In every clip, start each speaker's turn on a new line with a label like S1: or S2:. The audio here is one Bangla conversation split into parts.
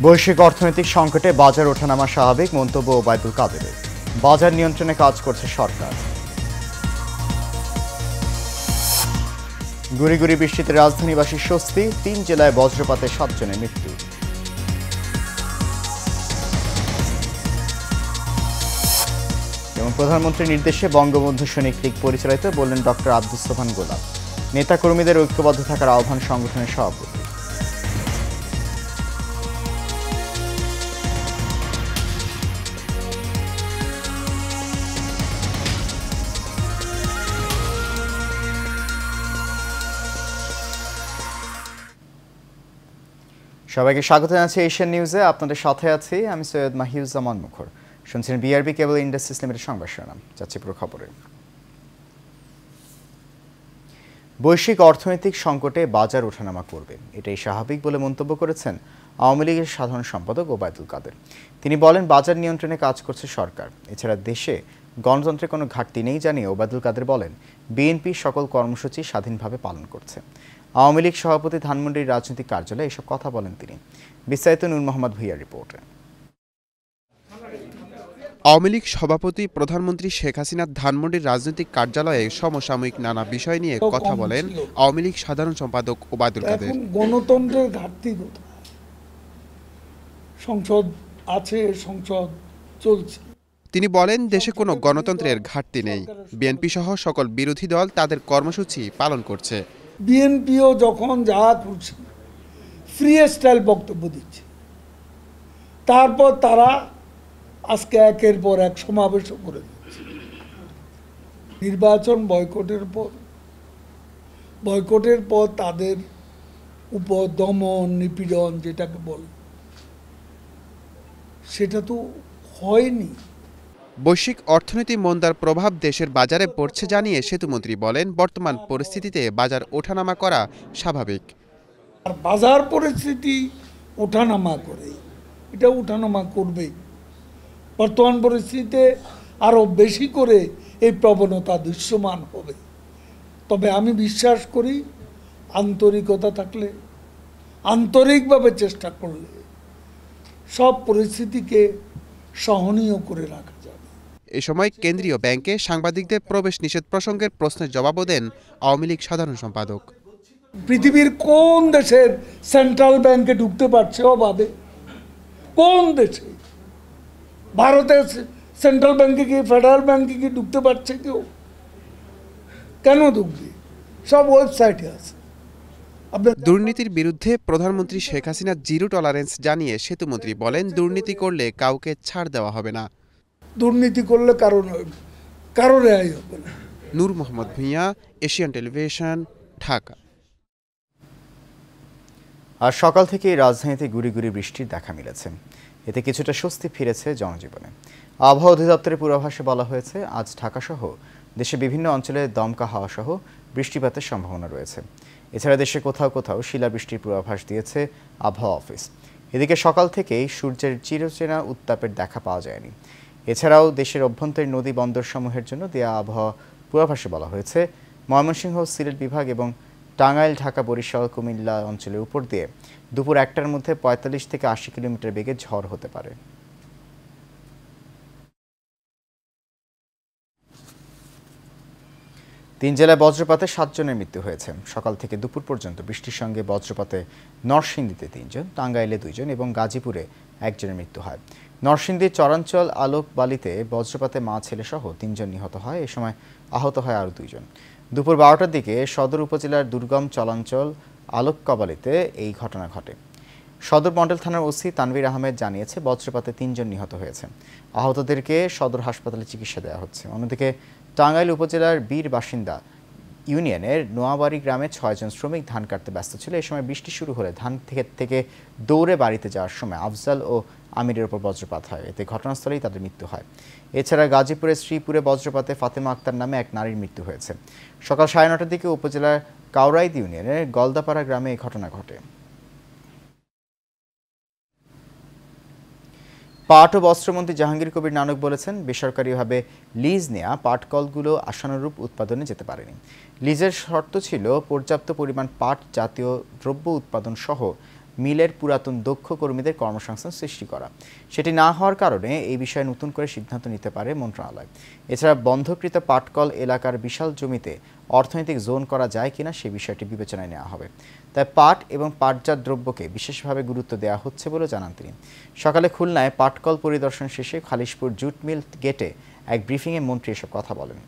S1: বৈশ্বিক অর্থনৈতিক সংকটে বাজার ওঠানামা স্বাভাবিক মন্তব্য ওবায়দুল কাদেরের। বাজার নিয়ন্ত্রণে কাজ করছে সরকার। গুড়ি গুড়ি বৃষ্টিতে রাজধানীবাসীর স্বস্তি, ৩ জেলায় বজ্রপাতে ৭ জনের মৃত্যু। এবং প্রধানমন্ত্রীর নির্দেশে বঙ্গবন্ধু সৈনিক লীগ পরিচালিত, বললেন ডক্টর আব্দুস সোবহান গোলাপ। নেতাকর্মীদের ঐক্যবদ্ধ থাকার আহ্বান সংগঠনের সভাপতি। সবাইকে স্বাগত জানাচ্ছি এশিয়ান নিউজে। আপনাদের সাথে আছি আমি সৈয়দ মাহিউজ্জামান মুখর। শুনছেন বিআরবি কেবল ইন্ডাস্ট্রিজ লিমিটেড সংবাদ শিরোনাম। যাচ্ছি পুরো খবরে। বৈশ্বিক অর্থনৈতিক সংকটে বাজার ওঠানামা করবে, এটাই স্বাভাবিক বলে মন্তব্য করেছেন আওয়ামী লীগের সাধারণ সম্পাদক ওবায়দুল কাদের। তিনি বলেন, বাজার নিয়ন্ত্রণে কাজ করছে সরকার। এছাড়া দেশে গণতন্ত্রের কোনো ঘাটতি নেই জানিয়ে ওবায়দুল কাদের বলেন, বিএনপি সকল কর্মসূচি স্বাধীনভাবে পালন করছে। আওয়ামী লীগ সভাপতি ধানমন্ডির রাজনৈতিক কার্যালয়ে এসব কথা বলেন তিনি। বিস্তারিত নূর মোহাম্মদ ভুইয়ার রিপোর্টে।
S2: আওয়ামী লীগ সভাপতি প্রধানমন্ত্রী শেখ হাসিনার ধানমন্ডির রাজনৈতিক কার্যালয়ে সমসাময়িক নানা বিষয় নিয়ে কথা বলেন আওয়ামী লীগ সাধারণ সম্পাদক ওবায়দুল কাদের।
S3: গণতন্ত্রের ঘাটতি কোথায়? সংসদ আছে, সংসদ চলছে।
S2: তিনি বলেন, দেশে কোনো গণতন্ত্রের ঘাটতি নেই। বিএনপি সহ সকল বিরোধী দল তাদের কর্মসূচি পালন করছে।
S3: বিএনপিও যখন যা করছে ফ্রি স্টাইল বক্তব্য দিচ্ছে, তারপর তারা আজকে একের পর এক সমাবেশও করে দিচ্ছে। নির্বাচন বয়কটের পর তাদের উপর দমন নিপীড়ন যেটাকে বলে, সেটা তো হয়নি।
S2: বৈশ্বিক অর্থনীতি মন্দার প্রভাব দেশের বাজারে পড়ছে জানিয়ে সেতুমন্ত্রী বলেন, বর্তমান পরিস্থিতিতে বাজার ওঠানামা করা স্বাভাবিক।
S3: আর বাজার পরিস্থিতি ওঠানামা করে, এটা ওঠানামা করবেই। বর্তমান পরিস্থিতিতে আরও বেশি করে এই প্রবণতা দৃশ্যমান হবে। তবে আমি বিশ্বাস করি, আন্তরিকতা থাকলে, আন্তরিকভাবে চেষ্টা করলে সব পরিস্থিতিকে সহনীয় করে রাখা যাবে।
S2: এ সময় কেন্দ্রীয় ব্যাংকে সাংবাদিকদের প্রবেশ নিষেধ প্রসঙ্গের প্রশ্নের জবাবও দেন আওয়ামী লীগ সাধারণ সম্পাদক।
S3: পৃথিবীর কোন দেশের সেন্ট্রাল ব্যাংকে ঢুকতে পারছে অভাবে? কোন দেশে? ভারতের সেন্ট্রাল ব্যাংকে কি, ফেডারেল ব্যাংকে কি ঢুকতে পারছে কেউ? কেন ঢুকবে? সব ওয়েবসাইটে আছে।
S2: দুর্নীতির বিরুদ্ধে প্রধানমন্ত্রী শেখ হাসিনা জিরো টলারেন্স জানিয়ে সেতুমন্ত্রী বলেন, দুর্নীতি করলে কাউকে ছাড় দেওয়া হবে না।
S3: দুর্নীতি করলে কারো রেহাই হবে না।
S2: নূর মোহাম্মদ ভুঁইয়া, এশিয়ান টেলিভিশন, ঢাকা।
S1: আর সকাল থেকেই রাজধানীতে গুড়ি গুড়ি বৃষ্টির দেখা মিলেছে। এতে কিছুটা স্বস্তি ফিরেছে জনজীবনে। আবহাওয়া অধিদপ্তরের পূর্বাভাসে বলা হয়েছে, আজ ঢাকাসহ দেশে বিভিন্ন অঞ্চলে দমকা হাওয়া সহ বৃষ্টিপাতের সম্ভাবনা রয়েছে। এছাড়া দেশে কোথাও কোথাও শিলাবৃষ্টির পূর্বাভাস দিয়েছে আবহাওয়া অফিস। এদিকে সকাল থেকেই সূর্যের চিরচেনা উত্তাপের দেখা পাওয়া যায়নি। এছাড়াও দেশের অভ্যন্তরীণ নদী বন্দরসমূহের জন্য দেয়া আবহাওয়া পূর্বাভাসে বলা হয়েছে, ময়মনসিংহ, সিলেট বিভাগ এবং টাঙ্গাইল, ঢাকা, বরিশাল, কুমিল্লা অঞ্চলের উপর দিয়ে দুপুর ১টার মধ্যে ৪৫ থেকে ৮০ কিলোমিটার বেগে ঝড় হতে পারে। তিন জেলায় বজ্রপাতে ৭ জনের মৃত্যু হয়েছে। সকাল থেকে দুপুর পর্যন্ত বৃষ্টির সঙ্গে বজ্রপাতে নরসিংদীতে ৩ জন, টাঙ্গাইলে 2 জন এবং গাজীপুরে 1 জনের মৃত্যু হয়। নরসিংদীর চরাঞ্চল আলোকবালিতে বজ্রপাতে মা ছেলে সহ 3 জন নিহত হয়। এ সময় আহত হয় আরও 2 জন। দুপুর 12টার দিকে সদর উপজেলার দুর্গম চলাঞ্চল আলোককাবালিতে এই ঘটনা ঘটে। সদর মডেল থানার ওসি তানভীর আহমেদ জানিয়েছে, বজ্রপাতে 3 জন নিহত হয়েছে। আহতদেরকে সদর হাসপাতালে চিকিৎসা দেওয়া হচ্ছে। অন্যদিকে টাঙ্গাইল উপজেলার বীর বাসিন্দা ইউনিয়নের নোয়াবাড়ি গ্রামে 6 জন শ্রমিক ধান কাটতে ব্যস্ত ছিল। এই সময় বৃষ্টি শুরু হলে ধান থেকে দৌড়ে বাড়িতে যাওয়ার সময় আফজাল ও আমিরের উপর বজ্রপাত হয়। এতে ঘটনাস্থলেই তাদের মৃত্যু হয়। এছাড়া গাজীপুরের শ্রীপুরে বজ্রপাতে ফাতেমা আক্তার নামে এক নারীর মৃত্যু হয়েছে। সকাল 9:30টার দিকে উপজেলার কাউরাইদ ইউনিয়নের গলদাপাড়া গ্রামে এই ঘটনা ঘটে। পাট ও বস্ত্রমন্ত্রী জাহাঙ্গীর কবির নানক বলেছেন, বেসরকারিভাবে লিজ নেওয়া পাট কলগুলো আশানুরূপ উৎপাদনে যেতে পারেনি। লিজের শর্ত ছিল পর্যাপ্ত পরিমাণ পাট জাতীয় দ্রব্য উৎপাদন সহ মিলের পুরাতন দক্ষ কর্মীদের কর্মসংস্থান সৃষ্টি করা। সেটি না হওয়ার কারণে এই বিষয়ে নতুন করে সিদ্ধান্ত নিতে পারে মন্ত্রণালয়। এছাড়া বন্ধকৃত পাটকল এলাকার বিশাল জমিতে অর্থনৈতিক জোন করা যায় কিনা সেই বিষয়টি বিবেচনায় নেওয়া হবে। তাই পাট এবং পাটজাত দ্রব্যকে বিশেষভাবে গুরুত্ব দেওয়া হচ্ছে বলে জানান তিনি। সকালে খুলনায় পাটকল পরিদর্শন শেষে খালিশপুর জুট মিল গেটে এক ব্রিফিংয়ে মন্ত্রী এসব কথা বলেন।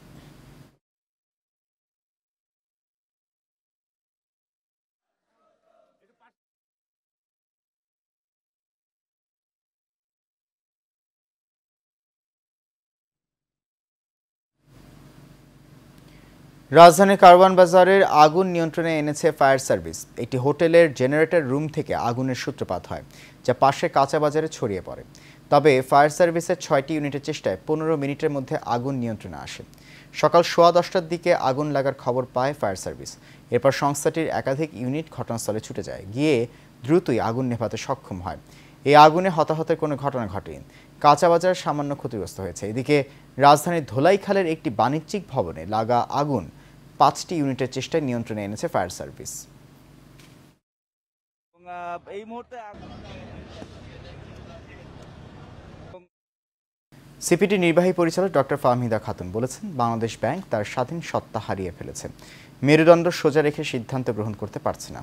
S1: রাজধানীর কারওয়ান বাজারের আগুন নিয়ন্ত্রণে এনেছে ফায়ার সার্ভিস। একটি হোটেলের জেনারেটর রুম থেকে আগুনের সূত্রপাত হয়, যা পাশে কাঁচা বাজারে ছড়িয়ে পড়ে। তবে ফায়ার সার্ভিসের 6টি ইউনিটের চেষ্টায় 15 মিনিটের মধ্যে আগুন নিয়ন্ত্রণে আসে। সকাল 10:15টার দিকে আগুন লাগার খবর পায় ফায়ার সার্ভিস। এরপর সংস্থাটির একাধিক ইউনিট ঘটনাস্থলে ছুটে যায়, গিয়ে দ্রুতই আগুন নেভাতে সক্ষম হয়। এই আগুনে হতাহতের কোনো ঘটনা ঘটেনি। কাঁচা বাজার সামান্য ক্ষতিগ্রস্ত হয়েছে। এদিকে রাজধানীর ধোলাইখালের একটি বাণিজ্যিক ভবনে লাগা আগুন 5টি ইউনিটের চেষ্টায় নিয়ন্ত্রণে এনেছে ফায়ার সার্ভিস।
S4: এই মুহূর্তে
S1: সিপিডি নির্বাহী পরিচালক ডক্টর ফাহমিদা খাতুন বলেছেন, বাংলাদেশ ব্যাংক তার স্বাধীন সত্তা হারিয়ে ফেলেছে, মেরুদণ্ড সোজা রেখে সিদ্ধান্ত গ্রহণ করতে পারছে না।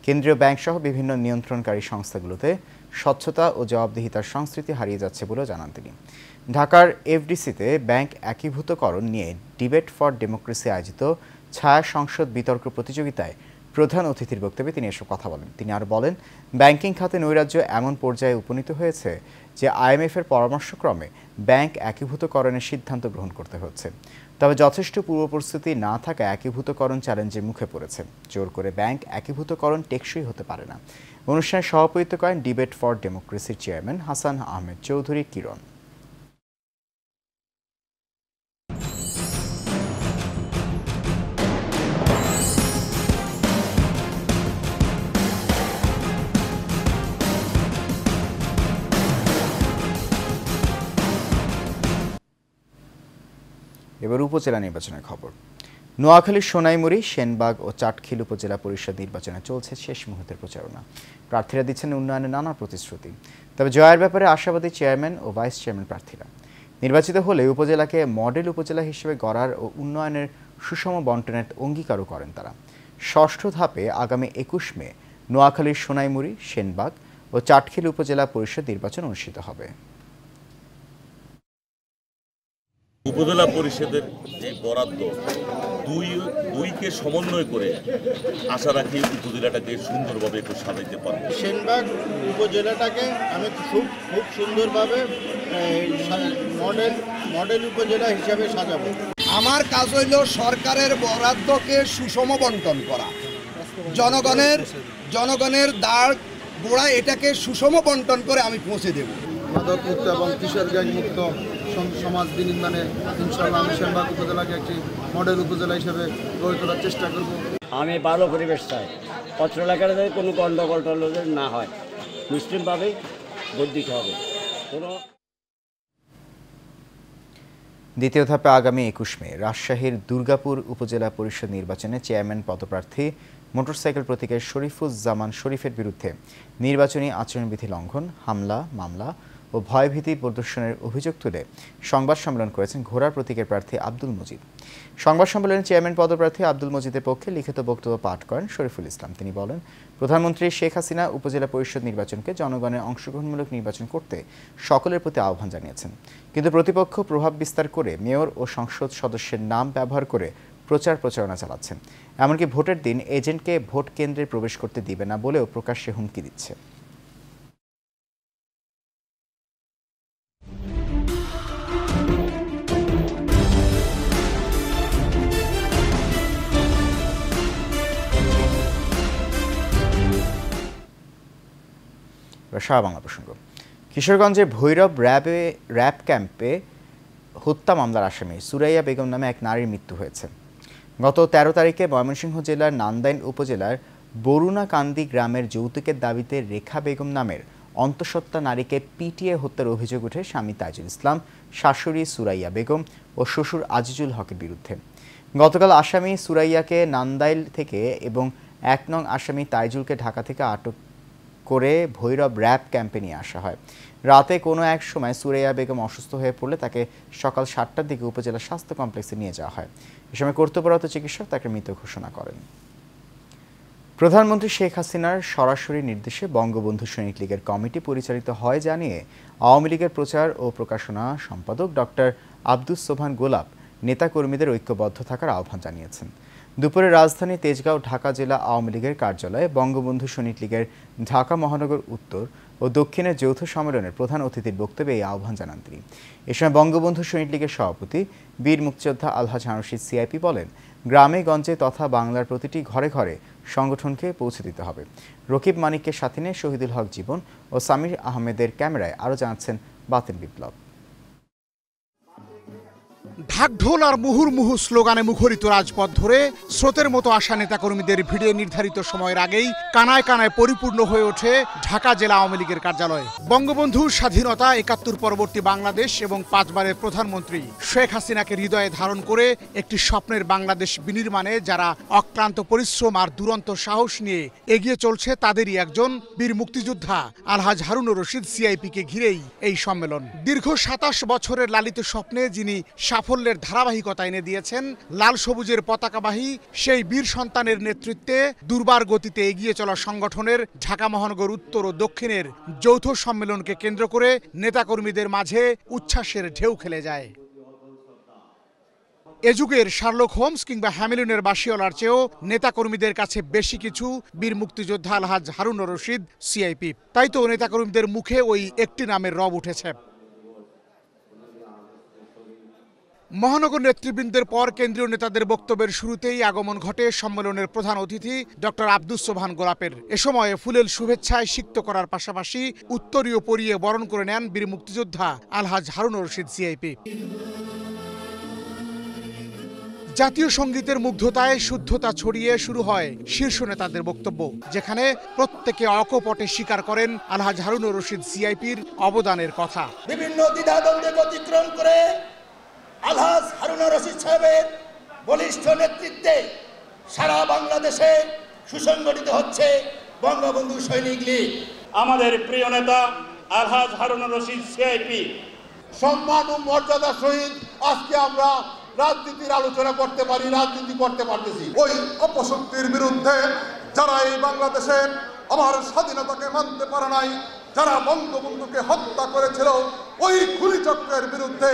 S1: কেন্দ্রীয় ব্যাংক সহ বিভিন্ন নিয়ন্ত্রণকারী সংস্থাগুলোতে স্বচ্ছতা ও জবাবদিহিতার সংস্কৃতি হারিয়ে যাচ্ছে বলেও জানান তিনি। ঢাকার এফডিসিতে ব্যাংক একীভূতকরণ নিয়ে ডিবেট ফর ডেমোক্রেসি আয়োজিত ছায়া সংসদ বিতর্ক প্রতিযোগিতায় প্রধান অতিথির বক্তব্যে তিনি এসব কথা বলেন। তিনি আরও বলেন, ব্যাংকিং খাতে নৈরাজ্য এমন পর্যায়ে উপনীত হয়েছে যে আইএমএফের পরামর্শক্রমে ব্যাংক একীভূতকরণের সিদ্ধান্ত গ্রহণ করতে হচ্ছে। তবে যথেষ্ট পূর্ব প্রস্তুতি না থাকা একীভূতকরণ চ্যালেঞ্জের মুখে পড়েছে। জোর করে ব্যাংক একীভূতকরণ টেকসই হতে পারে না। অনুষ্ঠানে সভাপতিত্ব করেন ডিবেট ফর ডেমোক্রেসির চেয়ারম্যান হাসান আহমেদ চৌধুরী কিরণ। এবার উপজেলা নির্বাচনের খবর। নোয়াখালীর সোনাইমুড়ি, সেনবাগ ও চাটখিল উপজেলা পরিষদ নির্বাচনে চলছে শেষ মুহূর্তের প্রচারণা। প্রার্থীরা দিচ্ছেন উন্নয়নের নানা প্রতিশ্রুতি। তবে জয়ের ব্যাপারে আশাবাদী চেয়ারম্যান ও ভাইস চেয়ারম্যান প্রার্থীরা। নির্বাচিত হলে উপজেলাকে মডেল উপজেলা হিসেবে গড়ার ও উন্নয়নের সুষম বণ্টনের অঙ্গীকারও করেন তারা। ষষ্ঠ ধাপে আগামী 21 মে নোয়াখালীর সোনাইমুড়ি, সেনবাগ ও চাটখিল উপজেলা পরিষদ নির্বাচন অনুষ্ঠিত হবে।
S5: উপজেলা পরিষদের যে বরাদ্দ দুইকে সমন্বয় করে আশা রাখি উপজেলাটাকে সুন্দরভাবে একটু সাজাইতে পারবো।
S6: সেনবাগ উপজেলাটাকে আমি খুব সুন্দরভাবে মডেল উপজেলা হিসাবে সাজাবো।
S7: আমার কাজ হইল সরকারের বরাদ্দকে সুষম বণ্টন করা, জনগণের দাঁড় গোড়া এটাকে সুষম বণ্টন করে আমি পৌঁছে দেব।
S6: মাদক মুক্ত এবং কিশোর গ্যাং মুক্ত সমাজ বিনির্মাণে ইনশাআল্লাহ আমি সেনবাগ উপজেলাকে একটি মডেল উপজেলা হিসেবে গড়ে তোলার চেষ্টা করব।
S8: আমি ভালো পরিবেশ চাই, অত্র এলাকার যাতে কোনো গণ্ডগোল টন্ডগোল না হয়, মুসলিমভাবে ভোট দিতে হবে।
S1: দ্বিতীয় ধাপে আগামী 21 মে রাজশাহীর দুর্গাপুর উপজেলা পরিষদ নির্বাচনে চেয়ারম্যান পদপ্রার্থী মোটরসাইকেল প্রতীকের শরীফুজ্জামান শরীফের বিরুদ্ধে নির্বাচনী আচরণবিধি লঙ্ঘন, হামলা, মামলা ও ভয়ভীতি প্রদর্শনের অভিযোগ তুলে সংবাদ সম্মেলন করেছেন ঘোড়ার প্রতীকের প্রার্থী আব্দুল মজিদ। সংবাদ সম্মেলনে চেয়ারম্যান পদপ্রার্থী আব্দুল মজিদের পক্ষে লিখিত বক্তব্য পাঠ করেন শরীফুল ইসলাম। তিনি বলেন, প্রধানমন্ত্রী শেখ হাসিনা উপজেলা পরিষদ নির্বাচনকে জনগণের অংশগ্রহণমূলক নির্বাচন করতে সকলের প্রতি আহ্বান জানিয়েছেন, কিন্তু প্রতিপক্ষ প্রভাব বিস্তার করে মেয়র ও সংসদ সদস্যের নাম ব্যবহার করে প্রচারণা চালাচ্ছেন। এমনকি ভোটের দিন এজেন্টকে ভোট কেন্দ্রে প্রবেশ করতে দিবে না বলেও প্রকাশ্যে হুমকি দিচ্ছে। সারা বাংলা প্রসঙ্গ। কিশোরগঞ্জের ভৈরব র্যাব ক্যাম্পে হত্যা মামলার আসামি সুরাইয়া বেগম নামে এক নারীর মৃত্যু হয়েছে। গত 13 তারিখে ময়মনসিংহ জেলার নান্দাইল উপজেলার বরুণাকান্দি গ্রামের যৌতুকের দাবিতে রেখা বেগম নামের অন্তঃসত্ত্বা নারীকে পিটিয়ে হত্যার অভিযোগ ওঠে স্বামী তাইজুল ইসলাম, শাশুড়ি সুরাইয়া বেগম ও শ্বশুর আজিজুল হকের বিরুদ্ধে। গতকাল আসামি সুরাইয়াকে নান্দাইল থেকে এবং 1 নং আসামি তাইজুলকে ঢাকা থেকে আটক করে ভৈরব র্যাব ক্যাম্পে নিয়ে আসা হয়। রাতে কোনো এক সময় সুরাইয়া বেগম অসুস্থ হয়ে পড়লে তাকে সকাল 7টার দিকে উপজেলা স্বাস্থ্য কমপ্লেক্সে নিয়ে যাওয়া হয়। এ সময় কর্তব্যরত চিকিৎসক তাকে মৃত ঘোষণা করেন। প্রধানমন্ত্রী শেখ হাসিনার সরাসরি নির্দেশে বঙ্গবন্ধু সৈনিক লীগের কমিটি পরিচালিত হয় জানিয়ে আওয়ামী লীগের প্রচার ও প্রকাশনা সম্পাদক ডক্টর আব্দুস সোবহান গোলাপ নেতাকর্মীদের ঐক্যবদ্ধ থাকার আহ্বান জানিয়েছেন। দুপুরে রাজধানী তেজগাঁও ঢাকা জেলা আওয়ামী লীগের কার্যালয়ে বঙ্গবন্ধু সৈনিক লীগের ঢাকা মহানগর উত্তর ও দক্ষিণের যৌথ সম্মেলনের প্রধান অতিথির বক্তব্যে এই আহ্বান জানান তিনি। এ সময় বঙ্গবন্ধু সৈনিক লীগের সভাপতি বীর মুক্তিযোদ্ধা আলহাজ হারুন রশিদ সিআইপি বলেন, গ্রামে গঞ্জে তথা বাংলার প্রতিটি ঘরে ঘরে সংগঠনকে পৌঁছে দিতে হবে। রকিব মানিককে সাথে নিয়ে শহীদুল হক জীবন ও সামির আহমেদের ক্যামেরায় আরও জানাচ্ছেন বাতিল বিপ্লব।
S4: ঢাকঢোল আর মুহুর্মুহু স্লোগানে মুখরিত রাজপথ ধরে স্রোতের মতো আসা নেতাকর্মীদের ভিড়ে নির্ধারিত সময়ের আগেই কানায় কানায় পরিপূর্ণ হয়ে ওঠে ঢাকা জেলা আওয়ামী লীগের কার্যালয়। বঙ্গবন্ধুর স্বাধীনতা, ৭১ পরবর্তী বাংলাদেশ এবং ৫ বারের প্রধানমন্ত্রী শেখ হাসিনাকে হৃদয়ে ধারণ করে একটি স্বপ্নের বাংলাদেশ বিনির্মাণে যারা অক্লান্ত পরিশ্রম আর দুরন্ত সাহস নিয়ে এগিয়ে চলছে তাদেরই একজন বীর মুক্তিযোদ্ধা আলহাজ হারুন রশিদ সিআইপিকে ঘিরেই এই সম্মেলন। দীর্ঘ ২৭ বছরের লালিত স্বপ্নে যিনি সাফল্যের ধারাবাহিকতা এনে দিয়েছেন, লাল সবুজের পতাকাবাহী সেই বীর সন্তানের নেতৃত্বে দুর্বার গতিতে এগিয়ে চলা সংগঠনের ঢাকা মহানগর উত্তর ও দক্ষিণের যৌথ সম্মেলনকে কেন্দ্র করে নেতাকর্মীদের মাঝে উচ্ছ্বাসের ঢেউ খেলে যায়। এ যুগের শার্লক হোমস কিংবা হ্যামিলনের বাসিওয়ালার চেয়েও নেতাকর্মীদের কাছে বেশি কিছু বীর মুক্তিযোদ্ধা আলহাজ হারুন রশিদ সিআইপি। তাই তো নেতাকর্মীদের মুখে ওই একটি নামের রব উঠেছে। মহানগর নেতৃবৃন্দের পর কেন্দ্রীয় নেতাদের বক্তব্যের শুরুতেই আগমন ঘটে সম্মেলনের প্রধান অতিথি ডক্টর আব্দুস সোবহান গোলাপের। এ সময় ফুলেল শুভেচ্ছায় সিক্ত করার পাশাপাশি উত্তরীয় পরিয়ে বরণ করে নেন বীর মুক্তিযোদ্ধা আলহাজ হারুন রশিদ সিআইপি। জাতীয় সঙ্গীতের মুগ্ধতায় শুদ্ধতা ছড়িয়ে শুরু হয় শীর্ষ নেতাদের বক্তব্য, যেখানে প্রত্যেকে অকপটে স্বীকার করেন আলহাজ হারুন রশিদ সিআইপির অবদানের কথা।
S9: বিভিন্ন দ্বিধাদ্বন্দ্ব অতিক্রম করে আলহাজ হারুন রশিদ সাহেবের বলিষ্ঠ নেতৃত্বে সারা বাংলাদেশে সুসংগঠিত হচ্ছে বঙ্গবন্ধু সৈনিক লীগ।
S10: আমাদের প্রিয় নেতা আলহাজ হারুন রশিদ সিআইপি
S11: সম্মান ও মর্যাদার সহিত আজকে আমরা রাজনীতির আলোচনা করতে পারি, রাজনীতি করতে পারতেছি। ওই অপশক্তির বিরুদ্ধে যারা এই বাংলাদেশের আমার স্বাধীনতাকে মানতে পারে নাই, যারা বঙ্গবন্ধুকে হত্যা করেছিল, ওই খুনি চক্রের বিরুদ্ধে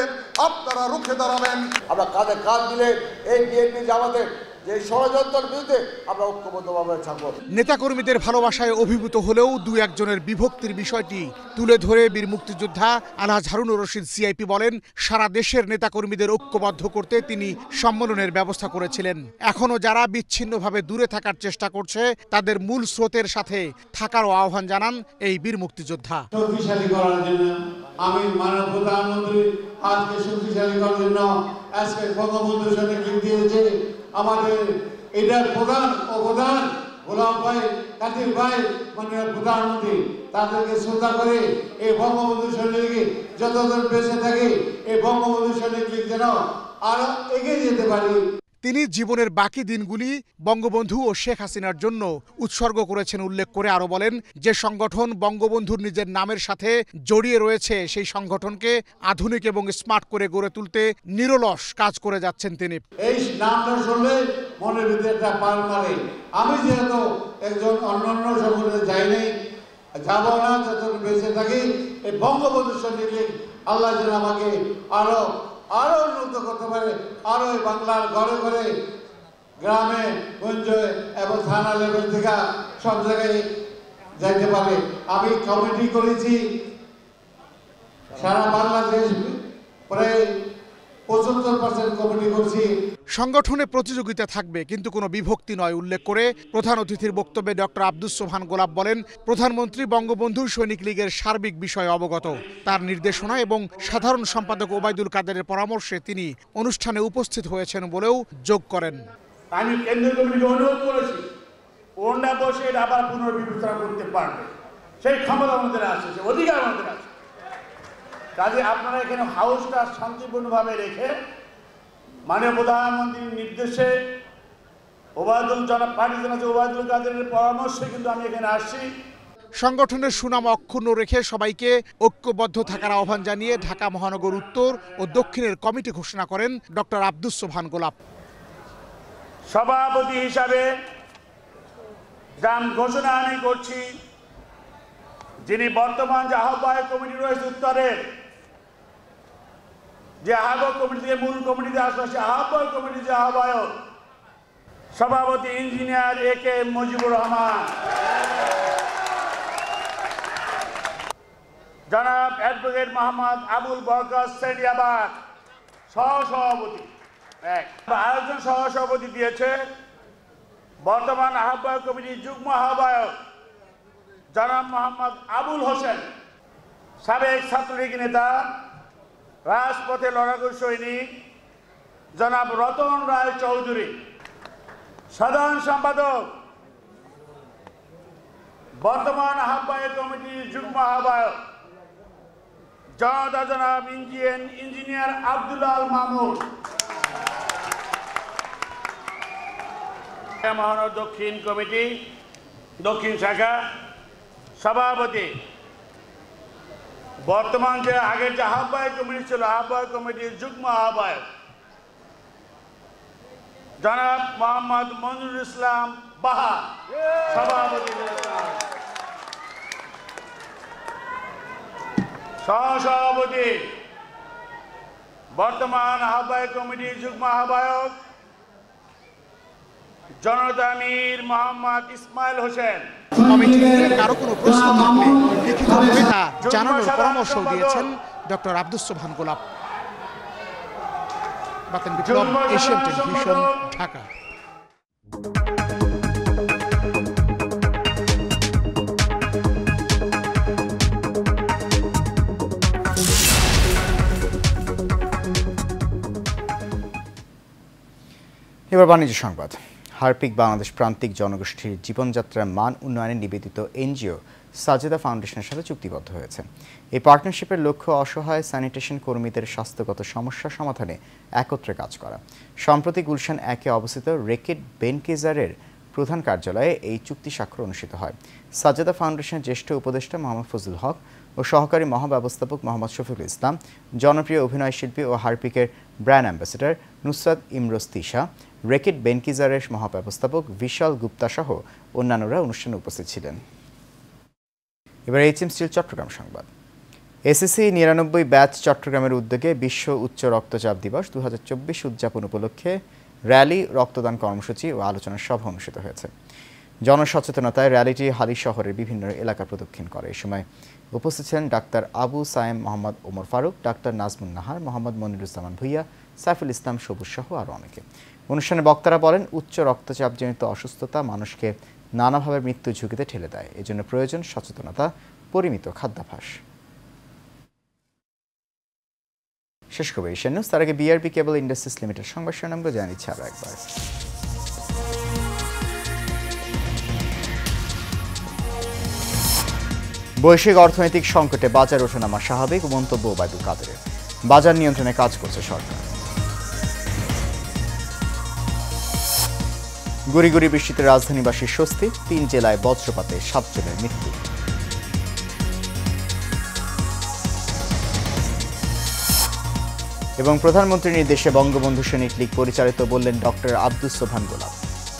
S11: আপনারা রুখে দাঁড়াবেন।
S12: আমরা কাঁধে কাঁধ দিলে এই বিএনপি জামাতের যে ষড়যন্ত্রের বিরুদ্ধে আমরা ঐক্যবদ্ধভাবে থাকব।
S4: নেতাকর্মীদের ভালোবাসায় অভিভূত হলেও দু একজনের বিভক্তির বিষয়টি তুলে ধরে বীর মুক্তিযোদ্ধা আলহাজ হারুন রশিদ সিআইপি বলেন, সারা দেশের নেতাকর্মীদের ঐক্যবদ্ধ করতে তিনি সম্মেলনের ব্যবস্থা করেছিলেন। এখনো যারা বিচ্ছিন্নভাবে দূরে থাকার চেষ্টা করছে তাদের মূল স্রোতের সাথে থাকারও আহ্বান জানান এই বীর মুক্তিযোদ্ধা।
S13: শক্তিশালী করার জন্য আমি মাননীয় প্রধানমন্ত্রী আজকে শক্তিশালী করার জন্য আজকে বঙ্গবন্ধু সৈনিক লীগ দিয়েছে। আমাদের এটার প্রধান অবদান গোলাম ভাই, কাদির ভাই, মাননীয় প্রধানমন্ত্রী তাদেরকে শ্রদ্ধা করে এই বঙ্গবন্ধু সৈনিক লীগ যতদিন বেঁচে থাকে এই বঙ্গবন্ধু সৈনিক লীগ যেন আরো এগিয়ে যেতে পারি।
S4: তিনি জীবনের বাকি দিনগুলি বঙ্গবন্ধু ও শেখ হাসিনার জন্য উৎসর্গ করেছেন উল্লেখ করে আরো বলেন, যে সংগঠন বঙ্গবন্ধুর নিজের নামের সাথে জড়িয়ে রয়েছে সেই সংগঠনকে আধুনিক এবং স্মার্ট করে গড়ে তুলতে নিরলস কাজ করে যাচ্ছেন তিনি।
S13: এই নামটা শুনলে মনের ভিতরে একটা পাল মারে। আমি যেহেতু একজন অন্যান্য সংগঠনে যাই নাই, যাব না, যতদিন বেঁচে থাকি এই বঙ্গবন্ধু সৈনিক লীগ আল্লাহ যেন আমাকে আরো উন্নত করতে পারে, আরো বাংলার ঘরে ঘরে গ্রামে গঞ্জে এবং থানা লেভেল থেকে সব জায়গায় যাইতে পারে। আমি কমিটি করেছি সারা বাংলাদেশ, প্রায় 75% কমিটি করছি।
S4: সংগঠনে প্রতিযোগিতা থাকবে কিন্তু কোনো বিভক্তি নয় উল্লেখ করে প্রধান অতিথির বক্তব্যে ডক্টর আব্দুস সোবহান গোলাপ বলেন, প্রধানমন্ত্রী বঙ্গবন্ধু সৈনিক লীগের সার্বিক বিষয়ে অবগত। তার নির্দেশনা এবং সাধারণ সম্পাদক ওবায়দুল কাদেরের পরামর্শে তিনি অনুষ্ঠানে উপস্থিত হয়েছেন বলেও যোগ করেন।
S10: আমি কেন্দ্রীয় কমিটিকে অনুরোধ করেছি, ওরা বসে এটা আবার পুনর্বিবেচনা করতে পারবে, সেই ক্ষমতা আমাদের আছে, সেই অধিকার আমাদের আছে। কাজে আপনারা এখানে হাউসটা শান্তিপূর্ণভাবে রেখে মাননীয় প্রধানমন্ত্রীর নির্দেশে ওবায়দুল কাদেরের পরামর্শে কিন্তু আমি এখানে আসছি।
S4: সংগঠনের সুনাম অক্ষুণ্ণ রেখে সবাইকে ঐক্যবদ্ধ থাকার আহ্বান জানিয়ে ঢাকা মহানগর উত্তর ও দক্ষিণের কমিটি ঘোষণা করেন ডক্টর আব্দুস সোবহান গোলাপ।
S10: সভাপতি হিসাবে যার ঘোষণা আমি করছি, যিনি বর্তমান যে আহ্বায়ক কমিটি রয়েছে উত্তরের, যে আহ্বায়ক কমিটি থেকে মূল কমিটিতে আসলো, সে আহ্বায়ক কমিটির যে আহ্বায়ক সভাপতি ইঞ্জিনিয়ার A.K. মুজিবুর রহমান, জনাব অ্যাডভোকেট মোহাম্মদ আবুল বরকত সেলিয়াবাদ সহসভাপতি, আয়োজন সহসভাপতি দিয়েছে বর্তমান আহ্বায়ক কমিটির যুগ্ম আহ্বায়ক জনাব মোহাম্মদ আবুল হোসেন, সাবেক ছাত্রলীগ নেতা, রাজপথে লড়াকু সৈনিক জনাব রতন রায় চৌধুরী, সাধারণ সম্পাদক বর্তমান আহ্বায়ক কমিটির যুগ্ম আহ্বায়ক জনতা জনাব ইঞ্জিনিয়ার আব্দুল্লাহ আল মামুন, মহানগর দক্ষিণ কমিটি দক্ষিণ শাখা সভাপতি, বর্তমান যে আগের যে আহ্বায়ক কমিটি ছিল আহ্বায়ক কমিটির যুগ্ম আহ্বায়ক জনাব মোহাম্মদ মনিরুল ইসলাম বাহা সভাপতি, সহসভাপতি বর্তমান আহ্বায়ক কমিটির যুগ্ম আহ্বায়ক জনতা আমির মোহাম্মদ ইসমাইল হোসেন।
S4: কমিটির কারো কোনো প্রশ্ন থাকলে লিখিতভাবে তা জানানোর পরামর্শ দিয়েছেন ডক্টর আব্দুস সোবহান গোলাপ। বাতেন বিপ্লব, এশিয়ান টেলিভিশন, ঢাকা।
S1: এবার বাণিজ্য সংবাদ। হারপিক বাংলাদেশ প্রান্তিক জনগোষ্ঠীর জীবনযাত্রার মান উন্নয়নে নিবেদিত এনজিও সাজেদা ফাউন্ডেশনের সাথে চুক্তিবদ্ধ হয়েছে। এই পার্টনারশিপের লক্ষ্য অসহায় স্যানিটেশন কর্মীদের স্বাস্থ্যগত সমস্যা সমাধানে একত্রে কাজ করা। সম্প্রতি গুলশান 1-এ অবস্থিত রেকেট বেনকেজারের প্রধান কার্যালয়ে এই চুক্তি স্বাক্ষর অনুষ্ঠিত হয়। সাজেদা ফাউন্ডেশনের জ্যেষ্ঠ উপদেষ্টা মোহাম্মদ ফজলুল হক ও সহকারী মহাব্যবস্থাপক মোহাম্মদ শফিকুল ইসলাম, জনপ্রিয় অভিনয় শিল্পী ও হারপিকের brand ambassador Nusrat Imrose Tisha, Reckitt বেনকিজারের মহাব্যবস্থাপক বিশাল গুপ্তা সহ অন্যান্যরা অনুষ্ঠানে উপস্থিত ছিলেন। এবার HM স্টিল চট্টগ্রাম সংবাদ। এসএসসি 99 ব্যাচ চট্টগ্রামের উদ্যোগে বিশ্ব উচ্চ রক্তচাপ দিবস 2024 উদযাপন উপলক্ষে র্যালি, রক্তদান কর্মসূচি ও আলোচনা সভা অনুষ্ঠিত হয়েছে। জনসচেতনতায় র্যালিটি হালি শহরের বিভিন্ন এলাকা প্রদক্ষিণ করে। এই সময় উপস্থিত ছিলেন ডাক্তার আবু সায়েম, মোহাম্মদ ওমর ফারুক, ডাক্তার নাজমুন নাহার, মোহাম্মদ মনিরুজ্জামান ভুইয়া, সাইফুল ইসলাম সবুজ সহ আরও অনেকে। অনুষ্ঠানে বক্তারা বলেন, উচ্চ রক্তচাপজনিত অসুস্থতা মানুষকে নানাভাবে মৃত্যু ঝুঁকিতে ঠেলে দেয়। এজন্য প্রয়োজন সচেতনতা, পরিমিত খাদ্যাভ্যাস। শেষ খবর এশিয়ান নিউজ। তার আগে BRB কেবল ইন্ডাস্ট্রিজ লিমিটেড সংবাদ শিরোনামগুলো জানিয়েছি আরও একবার। বৈশ্বিক অর্থনৈতিক সংকটে বাজার ওঠানামা স্বাভাবিক, মন্তব্য ওবায়দুল কাদেরের। বাজার নিয়ন্ত্রণে কাজ করছে সরকার। গুড়ি গুড়ি বৃষ্টিতে রাজধানীবাসীর স্বস্তি, 3 জেলায় বজ্রপাতে 7 জনের মৃত্যু। এবং প্রধানমন্ত্রীর নির্দেশে বঙ্গবন্ধু সৈনিক লীগ পরিচালিত, বললেন ডক্টর আব্দুস সোবহান গোলাপ।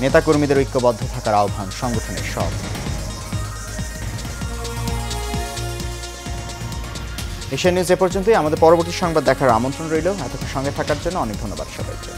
S1: নেতাকর্মীদের ঐক্যবদ্ধ থাকার আহ্বান সংগঠনের সব। এশিয়ান নিউজ এ পর্যন্তই। আমাদের পরবর্তী সংবাদ দেখার আমন্ত্রণ রইল। এতক্ষণ সঙ্গে থাকার জন্য অনেক ধন্যবাদ সবাইকে।